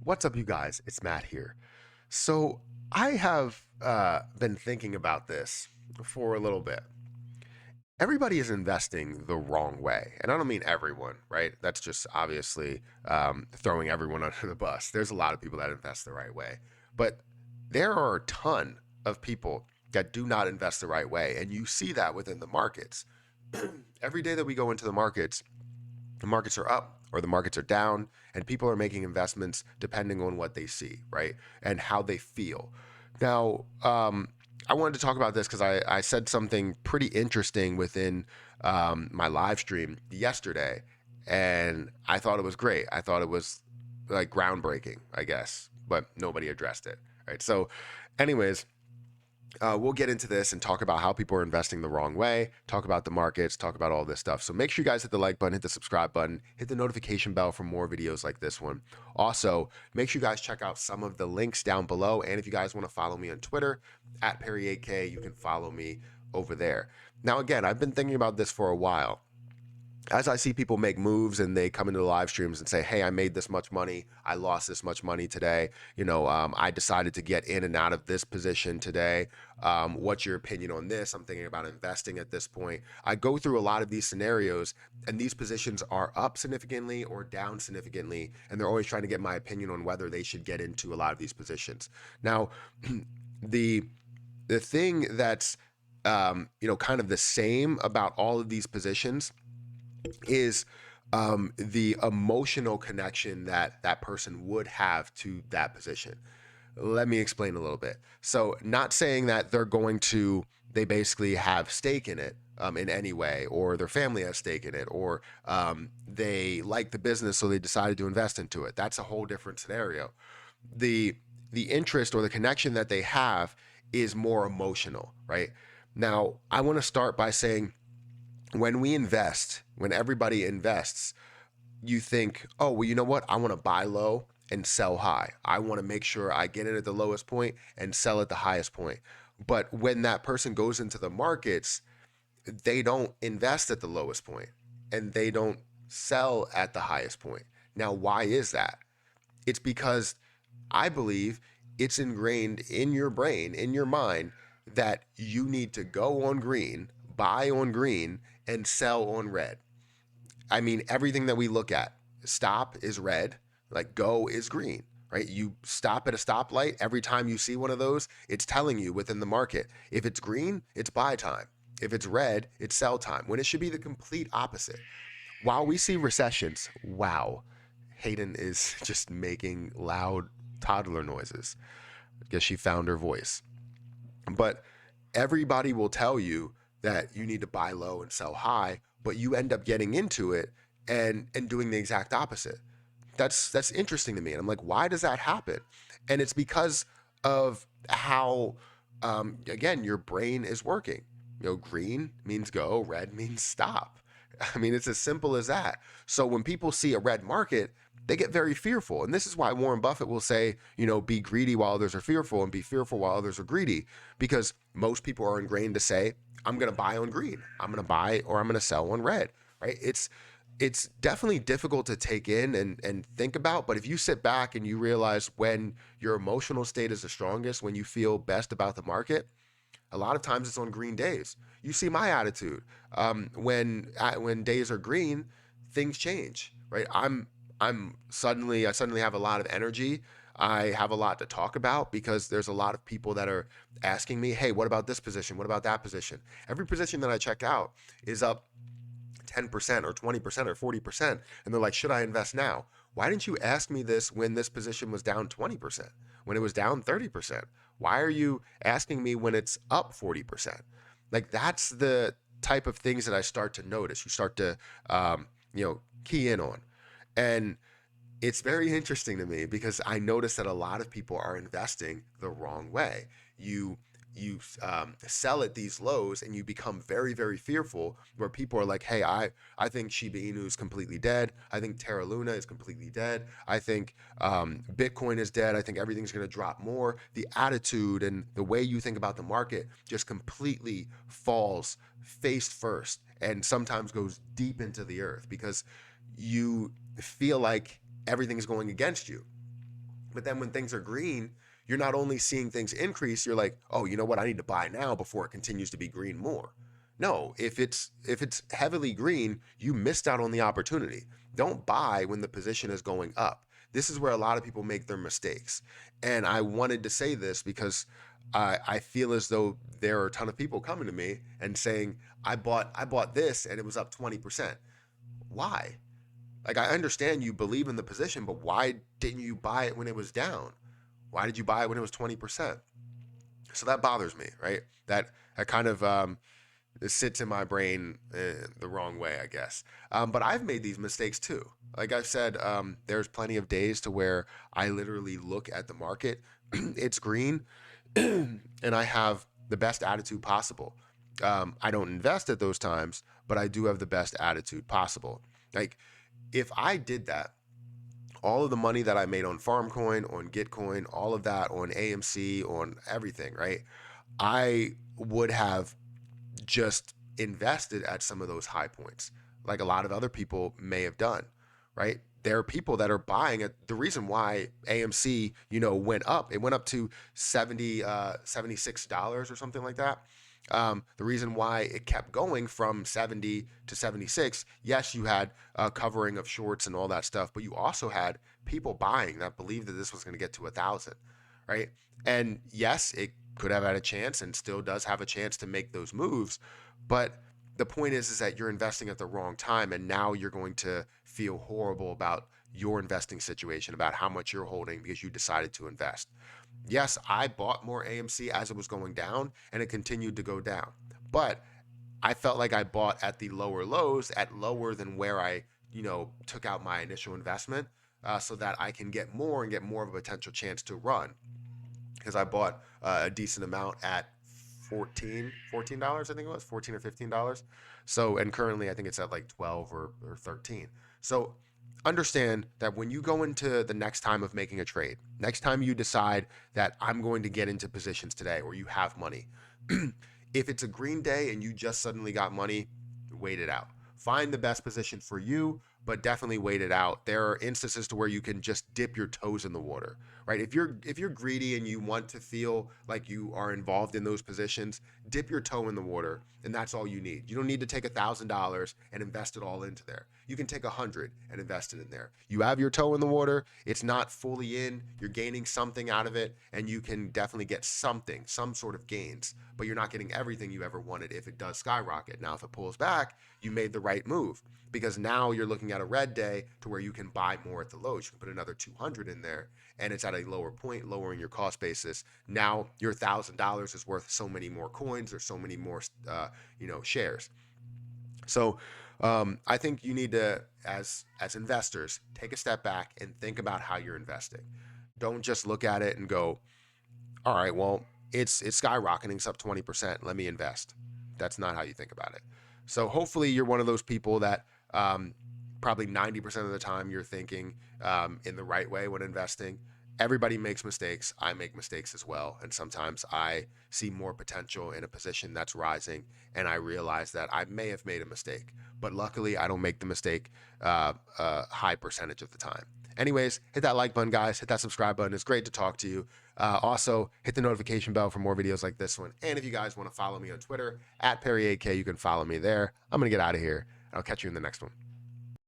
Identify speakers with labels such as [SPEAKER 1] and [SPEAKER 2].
[SPEAKER 1] What's up, you guys? It's Matt here. So, I have been thinking about this for a little bit. Everybody is investing the wrong way. And I don't mean everyone, right? That's just obviously throwing everyone under the bus. There's a lot of people that invest the right way. But there are a ton of people that do not invest the right way. And you see that within the markets. Every day that we go into the markets are up or the markets are down, and people are making investments depending on what they see, right? And how they feel. Now, I wanted to talk about this because I said something pretty interesting within my live stream yesterday, and I thought it was great. I thought it was like groundbreaking, I guess, but nobody addressed it, right? So, anyways, we'll get into this and talk about how people are investing the wrong way, talk about the markets, talk about all this stuff. So make sure you guys hit the like button, hit the subscribe button, hit the notification bell for more videos like this one. Also, make sure you guys check out some of the links down below. And if you guys want to follow me on Twitter, at Perry8K, you can follow me over there. Now, again, I've been thinking about this for a while. As I see people make moves and they come into the live streams and say, hey, I made this much money, I lost this much money today, I decided to get in and out of this position today. What's your opinion on this? I'm thinking about investing at this point. I go through a lot of these scenarios, and these positions are up significantly or down significantly, and they're always trying to get my opinion on whether they should get into a lot of these positions. Now, the thing that's kind of the same about all of these positions is the emotional connection that that person would have to that position. Let me explain a little bit. So, not saying that they basically have stake in it in any way, or their family has stake in it, or they like the business, so they decided to invest into it. That's a whole different scenario. The the interest or the connection that they have is more emotional, right? Now, I want to start by saying when everybody invests, you think, oh, well, you know what? I want to buy low and sell high. I want to make sure I get in at the lowest point and sell at the highest point. But when that person goes into the markets, they don't invest at the lowest point and they don't sell at the highest point. Now, why is that? It's because I believe it's ingrained in your brain, in your mind, that you need to go on green, buy on green, and sell on red. I mean, everything that we look at, stop is red, like go is green, right? You stop at a stoplight. Every time you see one of those, it's telling you within the market. If it's green, it's buy time. If it's red, it's sell time, when it should be the complete opposite. While we see recessions, wow, Hayden is just making loud toddler noises. I guess she found her voice. But everybody will tell you that you need to buy low and sell high, but you end up getting into it and doing the exact opposite. That's interesting to me. And I'm like, why does that happen? And it's because of how again, your brain is working. Green means go, red means stop. I mean, it's as simple as that. So when people see a red market, they get very fearful. And this is why Warren Buffett will say, be greedy while others are fearful and be fearful while others are greedy. Because most people are ingrained to say, I'm going to buy on green. I'm going to buy or I'm going to sell on red, right? It's definitely difficult to take in and think about. But if you sit back and you realize when your emotional state is the strongest, when you feel best about the market, a lot of times it's on green days. You see my attitude. When days are green, things change, right? I suddenly have a lot of energy. I have a lot to talk about because there's a lot of people that are asking me, hey, what about this position? What about that position? Every position that I check out is up 10% or 20% or 40%. And they're like, should I invest now? Why didn't you ask me this when this position was down 20%, when it was down 30%? Why are you asking me when it's up 40%? Like, that's the type of things that I start to notice. You start to, key in on. And it's very interesting to me because I notice that a lot of people are investing the wrong way. You sell at these lows and you become very, very fearful, where people are like, hey, I think Shiba Inu is completely dead. I think Terra Luna is completely dead. I think Bitcoin is dead. I think everything's going to drop more. The attitude and the way you think about the market just completely falls face first and sometimes goes deep into the earth because you feel like everything's going against you. But then when things are green, you're not only seeing things increase, you're like, oh, you know what? I need to buy now before it continues to be green more. No, if it's heavily green, you missed out on the opportunity. Don't buy when the position is going up. This is where a lot of people make their mistakes. And I wanted to say this because I feel as though there are a ton of people coming to me and saying, I bought this and it was up 20%. Why? Like, I understand you believe in the position, but why didn't you buy it when it was down? Why did you buy it when it was 20%? So that bothers me, right? That kind of it sits in my brain the wrong way, I guess. But I've made these mistakes too. Like I've said, there's plenty of days to where I literally look at the market, it's green, and I have the best attitude possible. I don't invest at those times, but I do have the best attitude possible. Like, if I did that, all of the money that I made on FarmCoin, on Gitcoin, all of that on AMC, on everything, right? I would have just invested at some of those high points, like a lot of other people may have done, right? There are people that are buying it. The reason why AMC, went up, it went up to 70, $76 or something like that. The reason why it kept going from 70 to 76, yes, you had covering of shorts and all that stuff, but you also had people buying that believed that this was going to get to 1,000, right? And yes, it could have had a chance and still does have a chance to make those moves. But the point is that you're investing at the wrong time. And now you're going to feel horrible about your investing situation, about how much you're holding because you decided to invest. Yes, I bought more AMC as it was going down and it continued to go down. But I felt like I bought at the lower lows, at lower than where I, took out my initial investment, so that I can get more and get more of a potential chance to run, because I bought a decent amount at $14, I think it was $14 or $15. So, and currently I think it's at like 12 or 13. So understand that when you go into the next time of making a trade, next time you decide that I'm going to get into positions today, or you have money, if it's a green day and you just suddenly got money, wait it out. Find the best position for you, but definitely wait it out. There are instances to where you can just dip your toes in the water, right? If you're greedy and you want to feel like you are involved in those positions, dip your toe in the water, and that's all you need. You don't need to take $1,000 and invest it all into there. You can take 100 and invest it in there. You have your toe in the water. It's not fully in. You're gaining something out of it, and you can definitely get something, some sort of gains. But you're not getting everything you ever wanted if it does skyrocket. Now, if it pulls back, you made the right move, because now you're looking at a red day to where you can buy more at the lows. You can put another 200 in there, and it's at a lower point, lowering your cost basis. Now your $1,000 is worth so many more coins or so many more, shares. So I think you need to, as investors, take a step back and think about how you're investing. Don't just look at it and go, all right, well, it's skyrocketing, it's up 20%. Let me invest. That's not how you think about it. So hopefully you're one of those people that probably 90% of the time you're thinking in the right way when investing. Everybody makes mistakes. I make mistakes as well. And sometimes I see more potential in a position that's rising, and I realize that I may have made a mistake. But luckily, I don't make the mistake a high percentage of the time. Anyways, hit that like button, guys. Hit that subscribe button. It's great to talk to you. Also, hit the notification bell for more videos like this one. And if you guys want to follow me on Twitter, @PerryAK, you can follow me there. I'm going to get out of here. I'll catch you in the next one.